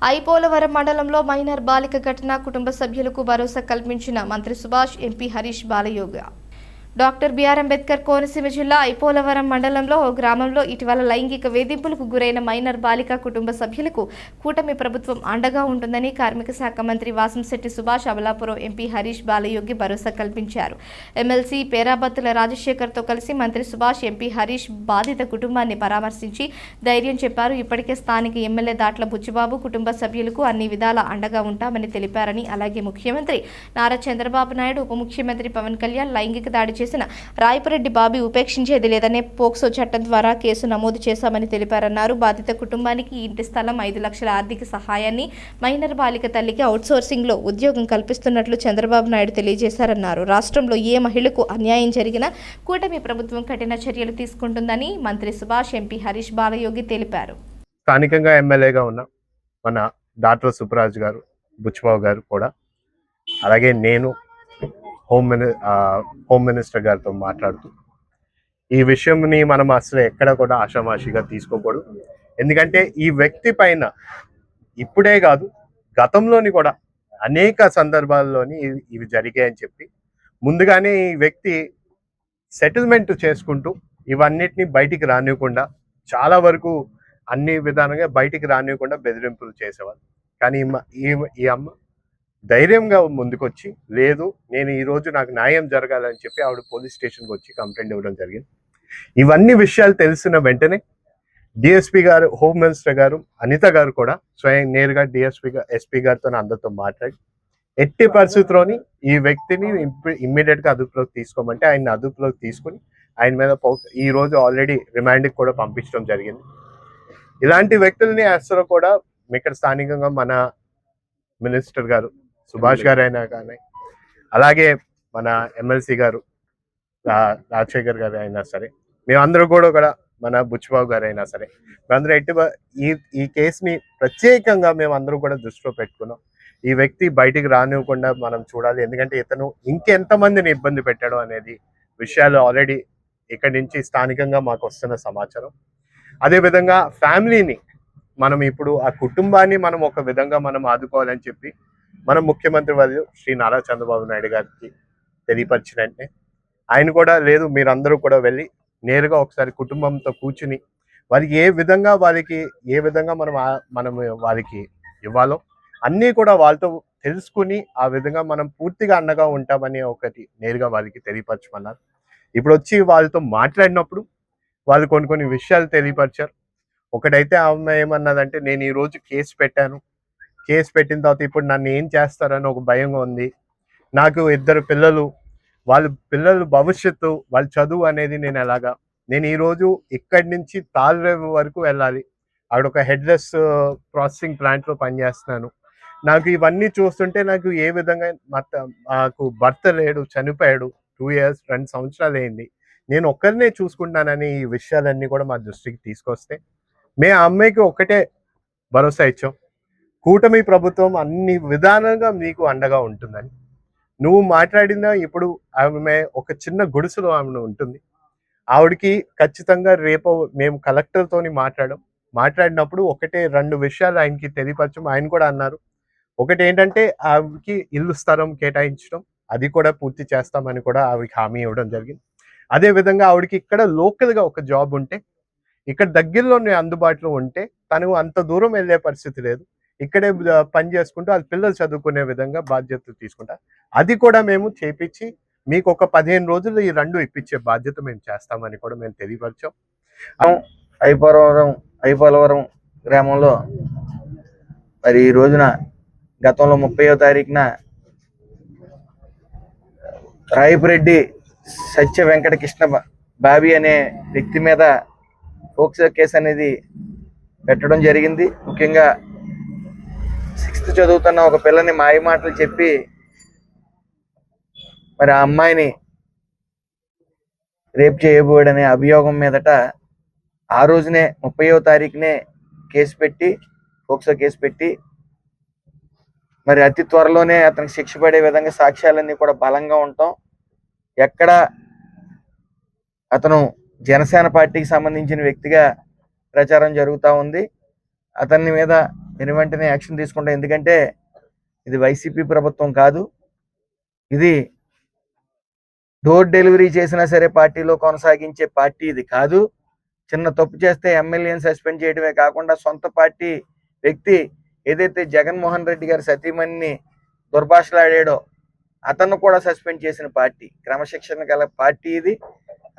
ఐపోలవరం మండలంలో మైనర్ బాలిక ఘటన కుటుంబ సభ్యులకు భరోసా కల్పించిన మంత్రి Subhash, MP Harish Balayogi. Doctor BR Ambedkar Konaseema జిల్లా ఐపోలవరం మండలంలో ఓ గ్రామంలో ఇటీవల లైంగిక వేధింపులకు గురైన మైనర్ బాలిక కుటుంబ సభ్యులకు కూటమి ప్రభుత్వం అండగా ఉంటుందని కార్మిక శాఖ మంత్రి వాసంశెట్టి సుభాష్, అమలాపురం ఎంపీ హరీష్ బాలయోగి భరోసా కల్పించారు. ఎమ్మెల్సీ పేరాబత్తుల రాజశేఖర్తో కలిసి మంత్రి సుభాష్, ఎంపీ హరీష్ బాధిత కుటుంబాన్ని పరామర్శించి ధైర్యం చెప్పారు. ఇప్పటికే స్థానిక ఎమ్మెల్యే దాట్ల బుచ్చిబాబు కుటుంబ సభ్యులకు అన్ని విధాల అండగా ఉంటామని తెలిపారని, అలాగే ముఖ్యమంత్రి నారా చంద్రబాబు నాయుడు, ఉప ముఖ్యమంత్రి పవన్ కళ్యాణ్ లైంగిక దాడి చేసిన రాయపురెడ్డి బాబీ ఉపేక్షించేది లేదనే పోక్సో చట్టం ద్వారా కేసు నమోదు చేశామని తెలిపారన్నారు. బాధిత కుటుంబానికి ఇంటి స్థలం, 5 లక్షల ఆర్థిక సహాయాన్ని, మైనర్ బాలిక తల్లికి అవుట్సోర్సింగ్ లో ఉద్యోగం కల్పిస్తున్నట్లు చంద్రబాబు నాయుడు తెలియజేశారన్నారు. రాష్ట్రంలో ఏ మహిళకు అన్యాయం జరిగినా కూటమి ప్రభుత్వం కఠిన చర్యలు తీసుకుంటుందని మంత్రి సుభాష్, ఎంపీ హరీష్ బాలయోగి తెలిపారు. స్థానికంగా ఎమ్మెల్యేగా ఉన్న మన డాక్టర్ సుబ్బరాజ్ గారు, బుచ్చిబాబు గారు కూడా, అలాగే నేను హోమ్ మినిస్టర్ గారితో మాట్లాడుతూ ఈ విషయంని మనం అసలు ఎక్కడ కూడా ఆషామాషిగా తీసుకోకూడదు. ఎందుకంటే ఈ వ్యక్తి పైన ఇప్పుడే కాదు, గతంలోని కూడా అనేక సందర్భాల్లోని ఇవి జరిగాయని చెప్పి ముందుగానే ఈ వ్యక్తి సెటిల్మెంట్ చేసుకుంటూ ఇవన్నిటిని బయటికి రానివ్వకుండా, చాలా వరకు అన్ని విధానంగా బయటికి రానివ్వకుండా బెదిరింపులు చేసేవాళ్ళు. కానీ ఈ అమ్మ ధైర్యంగా ముందుకొచ్చి, లేదు నేను ఈరోజు నాకు న్యాయం జరగాలని చెప్పి ఆవిడ పోలీస్ స్టేషన్కి వచ్చి కంప్లైంట్ ఇవ్వడం జరిగింది. ఇవన్నీ విషయాలు తెలిసిన వెంటనే డిఎస్పీ గారు, హోమ్ మినిస్టర్ గారు, అనిత గారు కూడా స్వయం నేరుగా ఎస్పీ గారితో అందరితో మాట్లాడి ఎట్టి పరిస్థితుల్లోని ఈ వ్యక్తిని ఇమ్మీడియట్గా అదుపులోకి తీసుకోమంటే ఆయన అదుపులోకి తీసుకుని ఆయన మీద ఈ రోజు ఆల్రెడీ రిమాండ్కి కూడా పంపించడం జరిగింది. ఇలాంటి వ్యక్తుల్ని అసలు కూడా ఇక్కడ స్థానికంగా మన మినిస్టర్ గారు సుభాష్ గారు అయినా కానీ, అలాగే మన ఎమ్మెల్సీ గారు రాజశేఖర్ గారు అయినా సరే, మేమందరూ కూడా మన బుచ్చిబాబు గారు అయినా సరే, మేమందరూ ఈ కేసుని ప్రత్యేకంగా మేమందరూ కూడా దృష్టిలో పెట్టుకున్నాం. ఈ వ్యక్తి బయటికి రానివ్వకుండా మనం చూడాలి. ఎందుకంటే ఇతను ఇంకెంతమందిని ఇబ్బంది పెట్టాడో అనేది విషయాలు ఆల్రెడీ ఇక్కడి నుంచి స్థానికంగా మాకు వస్తున్న సమాచారం. అదేవిధంగా ఫ్యామిలీని మనం ఇప్పుడు ఆ కుటుంబాన్ని మనం ఒక విధంగా మనం ఆదుకోవాలని చెప్పి మనం ముఖ్యమంత్రి వర్యులు శ్రీ నారా చంద్రబాబు నాయుడు గారికి తెలియపరిచినట్టే ఆయన కూడా, లేదు మీరందరూ కూడా వెళ్ళి నేరుగా ఒకసారి కుటుంబంతో కూర్చుని వారికి ఏ విధంగా మనం వారికి ఇవ్వాలో అన్నీ కూడా వాళ్ళతో తెలుసుకుని ఆ విధంగా మనం పూర్తిగా అండగా ఉంటామని ఒకటి నేరుగా వారికి తెలియపరచమన్నారు. ఇప్పుడు వచ్చి వాళ్ళతో మాట్లాడినప్పుడు వాళ్ళు కొన్ని విషయాలు తెలియపరిచారు. ఒకటైతే ఆమె ఏమన్నదంటే, నేను ఈరోజు కేసు పెట్టిన తర్వాత ఇప్పుడు నన్ను ఏం చేస్తారని ఒక భయంగా ఉంది. నాకు 2 పిల్లలు, వాళ్ళ పిల్లలు భవిష్యత్తు, వాళ్ళ చదువు అనేది నేను ఈరోజు ఇక్కడి నుంచి తాల్రేవు వరకు వెళ్ళాలి. అక్కడ ఒక హెడ్లెస్ ప్రాసెసింగ్ ప్లాంట్లో పనిచేస్తున్నాను. నాకు ఇవన్నీ చూస్తుంటే నాకు ఏ విధంగా నాకు భర్త లేడు, చనిపోయాడు, 2 years 2 సంవత్సరాలు అయింది, నేను ఒక్కరినే చూసుకుంటానని ఈ విషయాలన్నీ కూడా మా దృష్టికి తీసుకొస్తే మేము ఆ అమ్మాయికి ఒకటే భరోసా ఇచ్చాం, కూటమి ప్రభుత్వం అన్ని విధానంగా మీకు అండగా ఉంటుందని. నువ్వు మాట్లాడిన ఇప్పుడు ఆమె ఒక చిన్న గుడిసెలో ఆమె ఉంటుంది. ఆవిడకి ఖచ్చితంగా రేపు మేము కలెక్టర్తోని మాట్లాడినప్పుడు 2 విషయాలు ఆయనకి తెలియపరచం. ఆయన కూడా అన్నారు, ఒకటి ఏంటంటే ఆవిడకి ఇల్లు స్థలం కేటాయించడం, అది కూడా పూర్తి చేస్తామని కూడా ఆవిడకి హామీ ఇవ్వడం జరిగింది. అదేవిధంగా ఆవిడకి ఇక్కడ లోకల్గా ఒక జాబ్ ఉంటే, ఇక్కడ దగ్గరలోనే అందుబాటులో ఉంటే, తను అంత దూరం వెళ్ళే పరిస్థితి లేదు, ఇక్కడే పని చేసుకుంటూ వాళ్ళ పిల్లలు చదువుకునే విధంగా బాధ్యతలు తీసుకుంటా, అది కూడా మేము చేపించి మీకు ఒక 15 రోజులు ఈ 2 ఇప్పించే బాధ్యత మేము చేస్తామని కూడా మేము తెలియపరిచాం. ఐపోలవరం గ్రామంలో మరి ఈ రోజున గతంలో 30వ తారీఖున రాయపురెడ్డి సత్య వెంకట కృష్ణ బాబీ అనే వ్యక్తి మీద పోక్సో కేసు అనేది పెట్టడం జరిగింది. ముఖ్యంగా 6th చదువుతున్న ఒక పిల్లని మాయ మాటలు చెప్పి మరి ఆ అమ్మాయిని రేప్ చేయబోడనే అభియోగం మీదట ఆ రోజునే 30వ తారీఖునే పోక్సో కేసు పెట్టి మరి అతి త్వరలోనే అతనికి శిక్ష పడే విధంగా సాక్ష్యాలన్నీ కూడా బలంగా ఉంటాం. ఎక్కడ అతను జనసేన పార్టీకి సంబంధించిన వ్యక్తిగా ప్రచారం జరుగుతూ ఉంది. అతని మీద వెంటనే యాక్షన్ తీసుకుంటాం. ఎందుకంటే ఇది వైసీపీ ప్రభుత్వం కాదు, ఇది డోర్ డెలివరీ చేసినా సరే పార్టీలో కొనసాగించే పార్టీ ఇది కాదు. చిన్న తప్పు చేస్తే ఎమ్మెల్యేని సస్పెండ్ చేయడమే కాకుండా సొంత పార్టీ వ్యక్తి ఏదైతే జగన్మోహన్ రెడ్డి గారి సతీమణిని దుర్భాషలాడాడో అతను కూడా సస్పెండ్ చేసిన పార్టీ, క్రమశిక్షణ గల పార్టీ ఇది.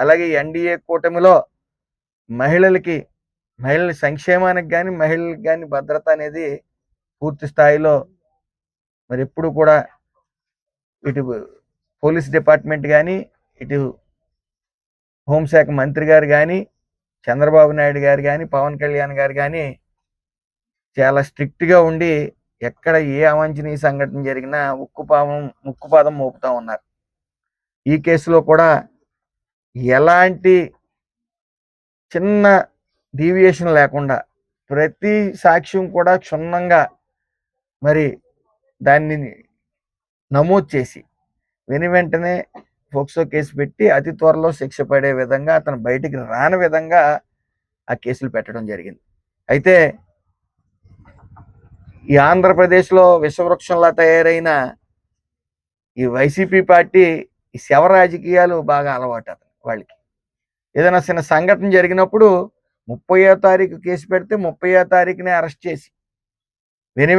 అలాగే ఎన్డీఏ కూటమిలో మహిళల సంక్షేమానికి కానీ మహిళలకు కానీ భద్రత అనేది పూర్తి స్థాయిలో మరి ఎప్పుడు కూడా ఇటు పోలీస్ డిపార్ట్మెంట్ కానీ ఇటు హోంశాఖ మంత్రి గారు కానీ చంద్రబాబు నాయుడు గారు కానీ పవన్ కళ్యాణ్ గారు కానీ చాలా స్ట్రిక్ట్గా ఉండి ఎక్కడ ఏ అవాంఛనీయ సంఘటన జరిగినా ముక్కుపాదం మోపుతా ఉన్నారు. ఈ కేసులో కూడా ఎలాంటి చిన్న డీవియేషన్ లేకుండా ప్రతి సాక్ష్యం కూడా క్షుణ్ణంగా మరి దాన్ని నమోదు చేసి వెంటనే పోక్సో కేసు పెట్టి అతి త్వరలో శిక్ష పడే విధంగా అతను బయటికి రాని విధంగా ఆ కేసులు పెట్టడం జరిగింది. అయితే ఈ ఆంధ్రప్రదేశ్లో విషవృక్షంలా తయారైన ఈ వైసీపీ పార్టీ ఈ శవ రాజకీయాలు బాగా అలవాటు వాళ్ళకి. ఏదైనా చిన్న సంఘటన జరిగినప్పుడు 30వ తారీఖు కేసు పెడితే 30వ తారీఖునే అరెస్ట్ చేసి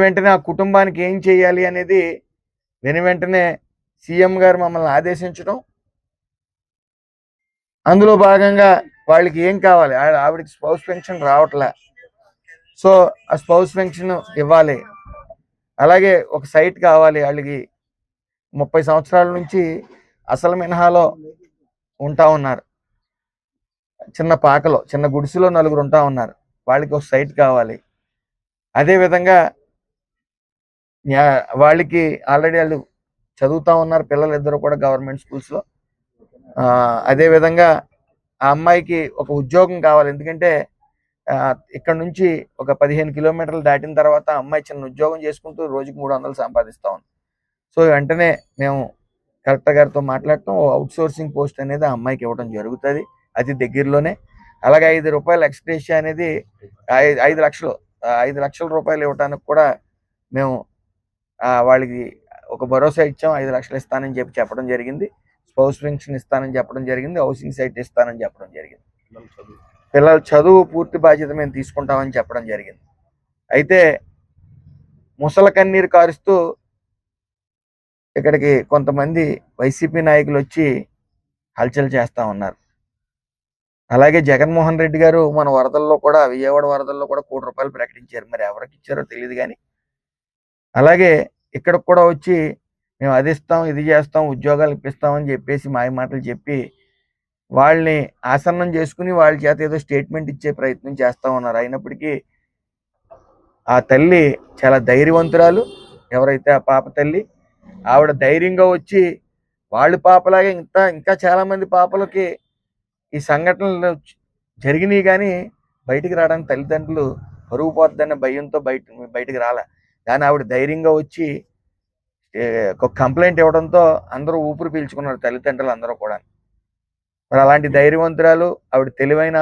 వెంటనే ఆ కుటుంబానికి ఏం చేయాలి అనేది వెంటనే సీఎం గారు మమ్మల్ని ఆదేశించడం, అందులో భాగంగా వాళ్ళకి ఏం కావాలి, ఆవిడకి స్పౌస్ పెన్షన్ రావట్లే, సో ఆ స్పౌస్ పెన్షన్ ఇవ్వాలి, అలాగే ఒక సైట్ కావాలి, వాళ్ళకి 30 సంవత్సరాల నుంచి అసలు మినహాలో ఉంటా ఉన్నారు, చిన్న పాకలో చిన్న గుడిసెలో 4 ఉంటా ఉన్నారు, వాళ్ళకి ఒక సైట్ కావాలి. అదేవిధంగా వాళ్ళకి ఆల్రెడీ వాళ్ళు చదువుతూ ఉన్నారు, పిల్లలు ఇద్దరు కూడా గవర్నమెంట్ స్కూల్స్లో. అదేవిధంగా ఆ అమ్మాయికి ఒక ఉద్యోగం కావాలి, ఎందుకంటే ఇక్కడ నుంచి ఒక 15 కిలోమీటర్లు దాటిన తర్వాత అమ్మాయి చిన్న ఉద్యోగం చేసుకుంటూ రోజుకి 300 సంపాదిస్తూ ఉంది. సో వెంటనే మేము కలెక్టర్ గారితో మాట్లాడటం, అవుట్ సోర్సింగ్ పోస్ట్ అనేది ఆ అమ్మాయికి ఇవ్వడం జరుగుతుంది అతి దగ్గరలోనే. అలాగే 5 రూపాయల ఎక్స్ట్రేషియా అనేది 5 లక్షల రూపాయలు ఇవ్వడానికి కూడా మేము వాళ్ళకి ఒక భరోసా ఇచ్చాం. 5 లక్షలు ఇస్తానని చెప్పడం జరిగింది, స్పౌస్ పెన్షన్ ఇస్తానని చెప్పడం జరిగింది, హౌసింగ్ సైట్ ఇస్తానని చెప్పడం జరిగింది, పిల్లల చదువు పూర్తి బాధ్యత మేము తీసుకుంటామని చెప్పడం జరిగింది. అయితే ముసల కన్నీరు కారుస్తూ ఇక్కడికి కొంతమంది వైసీపీ నాయకులు వచ్చి హల్చల్ చేస్తూ ఉన్నారు. అలాగే జగన్మోహన్ రెడ్డి గారు మన వరదల్లో కూడా, విజయవాడ వరదల్లో కూడా 1 కోటి రూపాయలు ప్రకటించారు, మరి ఎవరికి ఇచ్చారో తెలియదు కానీ. అలాగే ఇక్కడికి కూడా వచ్చి మేము అది ఇస్తాం, ఇది చేస్తాం, ఉద్యోగాలు ఇప్పిస్తామని చెప్పేసి మాయ మాటలు చెప్పి వాళ్ళని ఆసన్నం చేసుకుని వాళ్ళ చేత ఏదో స్టేట్మెంట్ ఇచ్చే ప్రయత్నం చేస్తూ ఉన్నారు. అయినప్పటికీ ఆ తల్లి చాలా ధైర్యవంతురాలు, ఎవరైతే ఆ పాప తల్లి, ఆవిడ ధైర్యంగా వచ్చి వాళ్ళు పాపలాగే ఇంకా చాలామంది పాపలకి ఈ సంఘటనలు జరిగినాయి కానీ బయటికి రావడానికి తల్లిదండ్రులు పరుగు పోద్దన్న భయంతో బయటికి రాలే. కానీ ఆవిడ ధైర్యంగా వచ్చి ఒక కంప్లైంట్ ఇవ్వడంతో అందరూ ఊపిరి పీల్చుకున్నారు, తల్లిదండ్రులు అందరూ కూడా. మరి అలాంటి ధైర్యవంతురాలు ఆవిడ, తెలివైన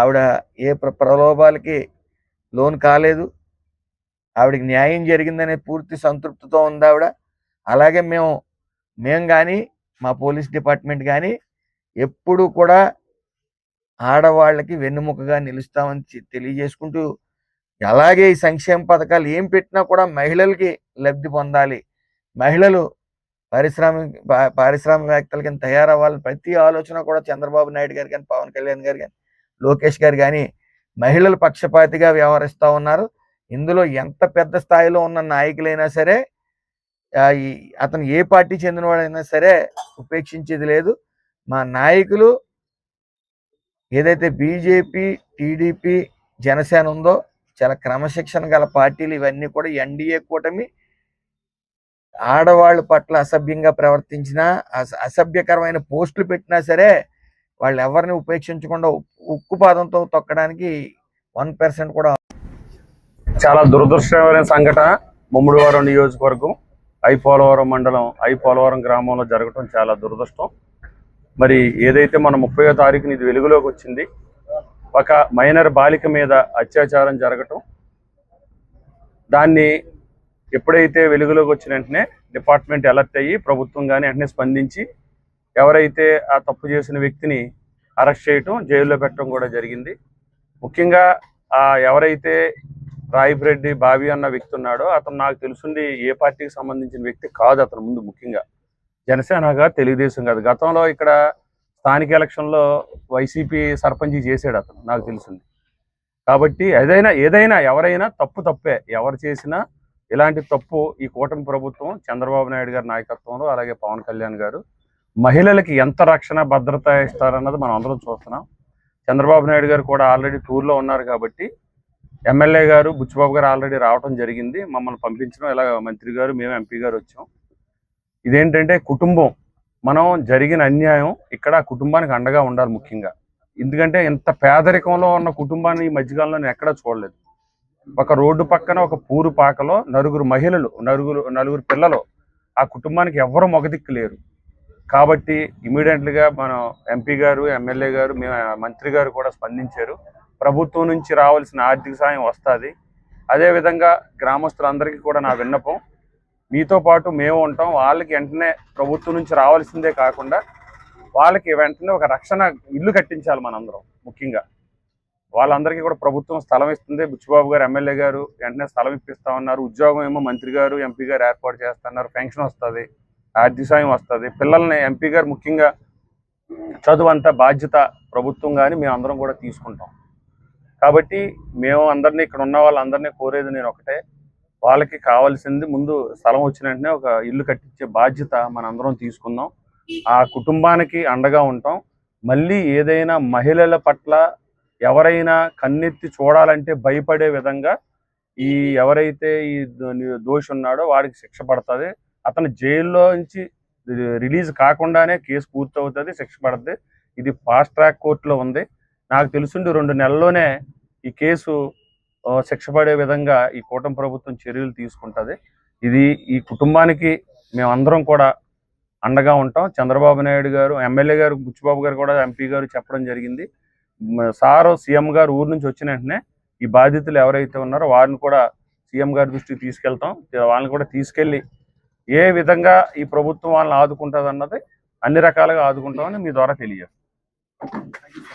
ఆవిడ ఏ ప్రలోభాలకి లోన్ కాలేదు, ఆవిడకి న్యాయం జరిగిందనే పూర్తి సంతృప్తితో ఉంది ఆవిడ. అలాగే మేము కానీ మా పోలీస్ డిపార్ట్మెంట్ కానీ ఎప్పుడు కూడా ఆడవాళ్ళకి వెన్నుముకగా నిలుస్తామని తెలియజేసుకుంటూ, అలాగే ఈ సంక్షేమ పథకాలు ఏం పెట్టినా కూడా మహిళలకి లబ్ధి పొందాలి, మహిళలు పారిశ్రామికవేత్తల కింద తయారవ్వాలని ప్రతి ఆలోచన కూడా చంద్రబాబు నాయుడు గారు కానీ, పవన్ కళ్యాణ్ గారు కానీ, లోకేష్ గారు కానీ మహిళల పక్షపాతిగా వ్యవహరిస్తూ ఉన్నారు. ఇందులో ఎంత పెద్ద స్థాయిలో ఉన్న నాయకులైనా సరే, అతను ఏ పార్టీ చెందినవాడైనా సరే ఉపేక్షించేది లేదు. మా నాయకులు ఏదైతే బీజేపీ, టీడీపీ, జనసేన ఉందో చాలా క్రమశిక్షణ గల పార్టీలు ఇవన్నీ కూడా. ఎన్డీఏ కూటమి ఆడవాళ్ళ పట్ల అసభ్యంగా ప్రవర్తించినా, అసభ్యకరమైన పోస్టులు పెట్టినా సరే వాళ్ళు ఎవరిని ఉపేక్షించకుండా ఉక్కుపాదంతో తొక్కడానికి 1% కూడా. చాలా దురదృష్టకరమైన సంఘటన ముమ్మడివరం నియోజకవర్గం ఐపోలవరం మండలం ఐపోలవరం గ్రామంలో జరగటం చాలా దురదృష్టం. మరి ఏదైతే మన 30వ తారీఖున ఇది వెలుగులోకి వచ్చింది, ఒక మైనర్ బాలిక మీద అత్యాచారం జరగటం, దాన్ని ఎప్పుడైతే వెలుగులోకి వచ్చిన వెంటనే డిపార్ట్మెంట్ అలర్ట్ అయ్యి ప్రభుత్వం కానీ వెంటనే స్పందించి ఎవరైతే ఆ తప్పు చేసిన వ్యక్తిని అరెస్ట్ చేయటం, జైల్లో పెట్టడం కూడా జరిగింది. ముఖ్యంగా ఎవరైతే రాయిరెడ్డి బాబీ అన్న వ్యక్తి ఉన్నాడో అతను నాకు తెలుసుండి ఏ పార్టీకి సంబంధించిన వ్యక్తి కాదు. అతను ముందు ముఖ్యంగా జనసేనగా, తెలుగుదేశం కాదు. గతంలో ఇక్కడ స్థానిక ఎలక్షన్లో వైసీపీ సర్పంచ్ చేశాడు అతను, నాకు తెలిసింది. కాబట్టి ఏదైనా ఎవరైనా తప్పే, ఎవరు చేసినా ఇలాంటి తప్పు ఈ కూటమి ప్రభుత్వం చంద్రబాబు నాయుడు గారి నాయకత్వంలో, అలాగే పవన్ కళ్యాణ్ గారు మహిళలకి ఎంత రక్షణ భద్రత ఇస్తారన్నది మనం అందరం చూస్తున్నాం. చంద్రబాబు నాయుడు గారు కూడా ఆల్రెడీ టూర్లో ఉన్నారు కాబట్టి ఎమ్మెల్యే గారు బుచ్చిబాబు గారు ఆల్రెడీ రావడం జరిగింది. మమ్మల్ని పంపించడం, ఇలా మంత్రి గారు, మేము ఎంపీ గారు వచ్చాం. ఇదేంటంటే కుటుంబం, మనం జరిగిన అన్యాయం ఇక్కడ కుటుంబానికి అండగా ఉండాలి ముఖ్యంగా. ఎందుకంటే ఇంత పేదరికంలో ఉన్న కుటుంబాన్ని ఈ మధ్యకాలంలో నేను ఎక్కడా చూడలేదు. ఒక రోడ్డు పక్కన ఒక పూరు పాకలో నలుగురు మహిళలు, నలుగురు పిల్లలు, ఆ కుటుంబానికి ఎవరు మొగదిక్కు లేరు. కాబట్టి ఇమీడియట్లీగా మనం ఎంపీ గారు, ఎమ్మెల్యే గారు, మేము మంత్రి గారు కూడా స్పందించారు. ప్రభుత్వం నుంచి రావాల్సిన ఆర్థిక సాయం వస్తుంది. అదేవిధంగా గ్రామస్తులందరికీ కూడా నా విన్నపం, మీతో పాటు మేము ఉంటాం. వాళ్ళకి వెంటనే ప్రభుత్వం నుంచి రావాల్సిందే కాకుండా వాళ్ళకి వెంటనే ఒక రక్షణ ఇల్లు కట్టించాలి మనందరం. ముఖ్యంగా వాళ్ళందరికీ కూడా ప్రభుత్వం స్థలం ఇస్తుంది. బుచ్చిబాబు గారు, ఎమ్మెల్యే గారు వెంటనే స్థలం ఇప్పిస్తామన్నారు. ఉద్యోగం ఏమో మంత్రి గారు, ఎంపీ గారు ఏర్పాటు చేస్తున్నారు. పెన్షన్ వస్తుంది, ఆర్థిక సాయం వస్తుంది. పిల్లల్ని ఎంపీ గారు ముఖ్యంగా చదువు అంతా బాధ్యత ప్రభుత్వం కానీ మేము అందరం కూడా తీసుకుంటాం. కాబట్టి మేము అందరినీ, ఇక్కడ ఉన్న వాళ్ళందరినీ కోరేది నేను ఒకటే, వాళ్ళకి కావాల్సింది ముందు స్థలం వచ్చిన వెంటనే ఒక ఇల్లు కట్టించే బాధ్యత మనందరం తీసుకుందాం. ఆ కుటుంబానికి అండగా ఉంటాం. మళ్ళీ ఏదైనా మహిళల పట్ల ఎవరైనా కన్నెత్తి చూడాలంటే భయపడే విధంగా ఎవరైతే ఈ దోషి ఉన్నాడో వాడికి శిక్ష పడుతుంది. అతను జైల్లో నుంచి రిలీజ్ కాకుండానే కేసు పూర్తవుతుంది, శిక్ష పడుతుంది. ఇది ఫాస్ట్ ట్రాక్ కోర్టులో ఉంది. నాకు తెలుసుండి 2 నెలల్లోనే ఈ కేసు శిక్ష పడే విధంగా ఈ కూటమి ప్రభుత్వం చర్యలు తీసుకుంటుంది. ఇది ఈ కుటుంబానికి మేమందరం కూడా అండగా ఉంటాం. చంద్రబాబు నాయుడు గారు, ఎమ్మెల్యే గారు, బుచ్చిబాబు గారు కూడా, ఎంపీ గారు చెప్పడం జరిగింది. సారు సీఎం గారు ఊరు నుంచి వచ్చిన వెంటనే ఈ బాధితులు ఎవరైతే ఉన్నారో వారిని కూడా సీఎం గారి దృష్టికి తీసుకెళ్తాం. వాళ్ళని కూడా తీసుకెళ్ళి ఏ విధంగా ఈ ప్రభుత్వం వాళ్ళని ఆదుకుంటుంది అన్నది అన్ని రకాలుగా ఆదుకుంటామని మీ ద్వారా తెలియజేస్తాం.